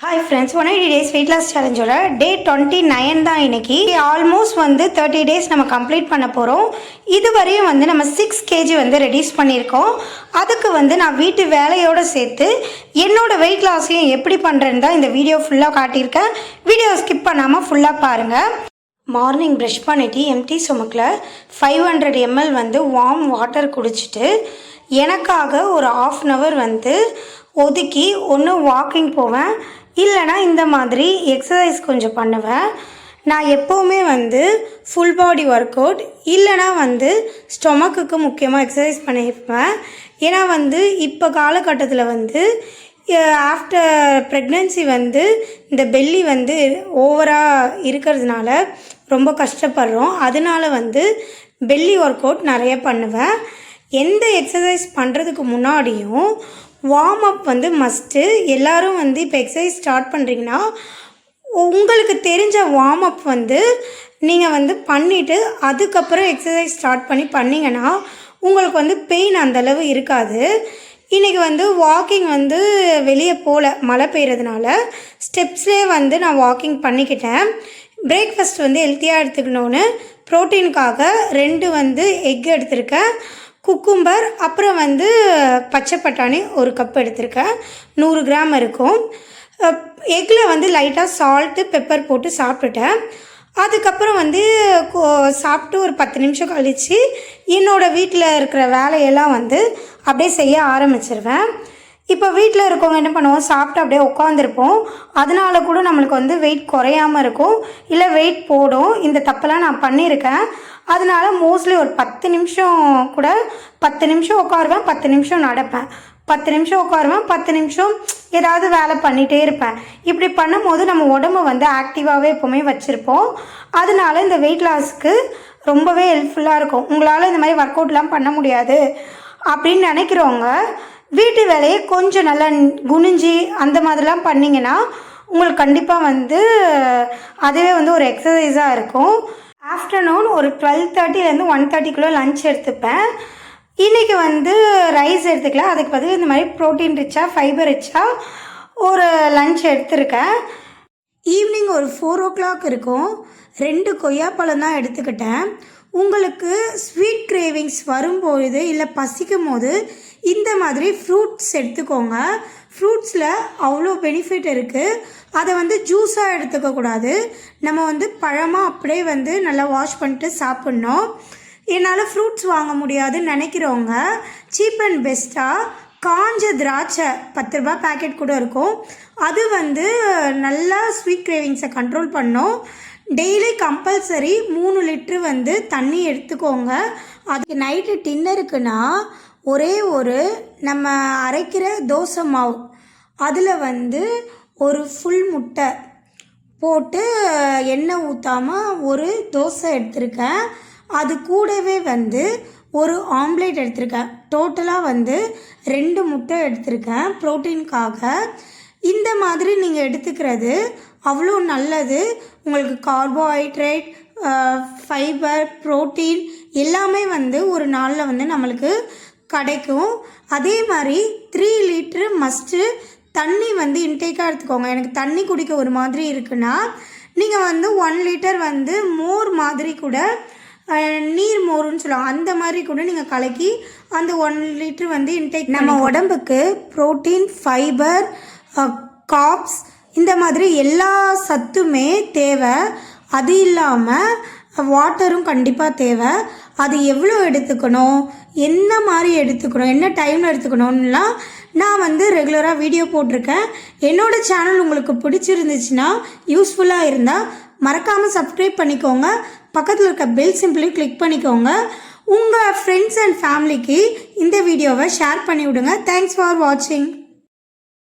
Hi friends 180 days weight loss சேலஞ்சோட day 29 தான் இன்னைக்கு. ஆல்மோஸ்ட் 30 டேஸ் நம்ம கம்ப்ளீட் பண்ண போகிறோம். இதுவரையும் நம்ம 6 kg ரெடியூஸ் பண்ணியிருக்கோம். அதுக்கு நான் வீட்டு வேலையோடு சேர்த்து என்னோட வெயிட் லாஸையும் எப்படி பண்ணுறேன்னு தான் இந்த வீடியோ ஃபுல்லாக காட்டியிருக்கேன். வீடியோ ஸ்கிப் பண்ணாமல் ஃபுல்லாக பாருங்கள். மார்னிங் ப்ரஷ் பண்ணிவிட்டு எம்டி ஸ்டொமக்கில் 500 ml வார்ம் வாட்டர் குடிச்சிட்டு எனக்காக ஒரு 1/2 hour ஒதுக்கி ஒன்று வாக்கிங் போவேன், இல்லைனா இந்த மாதிரி எக்ஸசைஸ் கொஞ்சம் பண்ணுவேன். நான் எப்போவுமே ஃபுல் பாடி ஒர்க் அவுட் இல்லைனா ஸ்டொமக்குக்கு முக்கியமாக எக்ஸசைஸ் பண்ணியிருப்பேன். ஏன்னா இப்போ காலகட்டத்தில் ஆஃப்டர் ப்ரெக்னென்சி இந்த பெல்லி ஓவராக இருக்கிறதுனால ரொம்ப கஷ்டப்படுறோம். அதனால பெல்லி ஒர்க் அவுட் நிறைய பண்ணுவேன். எந்த எக்ஸசைஸ் பண்ணுறதுக்கு முன்னாடியும் வார்ம் அப் மஸ்ட்டு. எல்லோரும் இப்போ எக்ஸசைஸ் ஸ்டார்ட் பண்ணுறீங்கன்னா உங்களுக்கு தெரிஞ்ச வார்ம் அப் நீங்கள் பண்ணிவிட்டு அதுக்கப்புறம் எக்ஸசைஸ் ஸ்டார்ட் பண்ணிங்கன்னா உங்களுக்கு பெயின் அந்தளவு இருக்காது. இன்றைக்கி வாக்கிங் வெளியே போகல, மழை பெய்கிறதுனால ஸ்டெப்ஸ்லேயே நான் வாக்கிங் பண்ணிக்கிட்டேன். பிரேக்ஃபாஸ்ட் ஹெல்த்தியாக எடுத்துக்கணுன்னு ப்ரோட்டீனுக்காக 2 எக் எடுத்திருக்கேன், குக்கும்பர், அப்புறம் பச்சை பட்டாணி 1 கப் எடுத்திருக்கேன், 100 கிராம் இருக்கும். எக்கில் லைட்டாக சால்ட்டு பெப்பர் போட்டு சாப்பிட்டுட்டேன். அதுக்கப்புறம் சாப்பிட்டு ஒரு 10 நிமிஷம் கழித்து என்னோடய வீட்டில் இருக்கிற வேலையெல்லாம் அப்படியே செய்ய ஆரம்பிச்சிருவேன். இப்போ வீட்டில் இருக்கவங்க என்ன பண்ணுவோம், சாப்பிட்டு அப்படியே உட்காந்துருப்போம். அதனால கூட நம்மளுக்கு வெயிட் குறையாமல் இருக்கும், இல்லை வெயிட் போடும். இந்த தப்பெல்லாம் நான் பண்ணியிருக்கேன். அதனால மோஸ்ட்லி ஒரு 10 நிமிஷம் கூட 10 நிமிஷம் உட்காருவேன், 10 நிமிஷம் நடப்பேன், 10 நிமிஷம் உட்காருவேன், 10 நிமிஷம் ஏதாவது வேலை பண்ணிகிட்டே இருப்பேன். இப்படி பண்ணும்போது நம்ம உடம்பு ஆக்டிவாகவே எப்போவுமே வச்சுருப்போம். அதனால இந்த வெயிட் லாஸ்க்கு ரொம்பவே ஹெல்ப்ஃபுல்லாக இருக்கும். உங்களால் இந்த மாதிரி ஒர்க் அவுட்லாம் பண்ண முடியாது அப்படின்னு நினைக்கிறவங்க வீட்டு வேலையை கொஞ்சம் நல்லா குனிஞ்சி அந்த மாதிரிலாம் பண்ணிங்கன்னா உங்களுக்கு கண்டிப்பாக அதுவே ஒரு எக்ஸசைஸாக இருக்கும். ஆஃப்டர்நூன் ஒரு 12:30 1:30 லன்ச் எடுத்துப்பேன். இன்றைக்கி ரைஸ் எடுத்துக்கல, அதுக்கு பதில் இந்த மாதிரி ப்ரோட்டீன் ரிச்சாக ஃபைபர் ரிச்சாக ஒரு லன்ச் எடுத்துருக்கேன். ஈவினிங் ஒரு 4 o'clock இருக்கும், 2 கொய்யாப்பழம் தான் எடுத்துக்கிட்டேன். உங்களுக்கு ஸ்வீட் கிரேவிங்ஸ் வரும்பொழுது இல்லை பசிக்கும் போது இந்த மாதிரி ஃப்ரூட்ஸ் எடுத்துக்கோங்க. ஃப்ரூட்ஸில் அவ்வளோ பெனிஃபிட் இருக்குது. அதை ஜூஸாக எடுத்துக்கக்கூடாது, நம்ம பழமாக அப்படியே நல்லா வாஷ் பண்ணிட்டு சாப்பிட்ணும். என்னால் ஃப்ரூட்ஸ் வாங்க முடியாதுன்னு நினைக்கிறவங்க சீப் அண்ட் பெஸ்ட்டாக காஞ்ச திராட்சை 10 ரூபா பேக்கெட் கூட இருக்கும். அது நல்லா ஸ்வீட் கிரேவிங்ஸை கண்ட்ரோல் பண்ணும். டெய்லி கம்பல்சரி 3 லிட்ரு தண்ணி எடுத்துக்கோங்க. அதுக்கு நைட்டு டின்னருக்குன்னா ஒரே ஒரு நம்ம அரைக்கிற தோசை மாவு, அதில் ஒரு ஃபுல் முட்டை போட்டு எண்ணெய் ஊற்றாமல் ஒரு தோசை எடுத்திருக்கேன். அது கூடவே ஒரு ஆம்லேட் எடுத்திருக்கேன். டோட்டலாக 2 முட்டை எடுத்திருக்கேன் ப்ரோட்டீனுக்காக. இந்த மாதிரி நீங்கள் எடுத்துக்கிறது அவ்வளோ நல்லது. உங்களுக்கு கார்போஹைட்ரேட், ஃபைபர், ப்ரோட்டீன் எல்லாமே ஒரு நாளில் நம்மளுக்கு கிடைக்கும். அதே மாதிரி 3 லிட்ரு மஸ்ட்டு தண்ணி இன்டேக்காக எடுத்துக்கோங்க. எனக்கு தண்ணி குடிக்க ஒரு மாதிரி இருக்குன்னா நீங்கள் 1 லிட்டர் மோர் மாதிரி கூட, நீர் மோருன்னு சொல்லுவாங்க, அந்த மாதிரி கூட நீங்கள் கலக்கி அந்த 1 லிட்ரு இன்டேக். நம்ம உடம்புக்கு ப்ரோட்டீன், ஃபைபர், கார்ப்ஸ் இந்த மாதிரி எல்லா சத்துமே தேவை. அது இல்லாமல் வாட்டரும் கண்டிப்பாக தேவை. அது எவ்வளோ எடுத்துக்கணும், என்ன மாதிரி எடுத்துக்கணும், என்ன டைமில் எடுத்துக்கணும்லாம் நான் ரெகுலராக வீடியோ போட்டிருக்கேன். என்னோடய சேனல் உங்களுக்கு பிடிச்சிருந்துச்சுன்னா, யூஸ்ஃபுல்லாக இருந்தால் மறக்காமல் சப்ஸ்கிரைப் பண்ணிக்கோங்க. பக்கத்தில் இருக்க பெல் சிம்பிளையும் கிளிக் பண்ணிக்கோங்க. உங்கள் ஃப்ரெண்ட்ஸ் அண்ட் ஃபேமிலிக்கு இந்த வீடியோவை ஷேர் பண்ணி விடுங்க. தேங்க்ஸ் ஃபார் வாட்சிங்.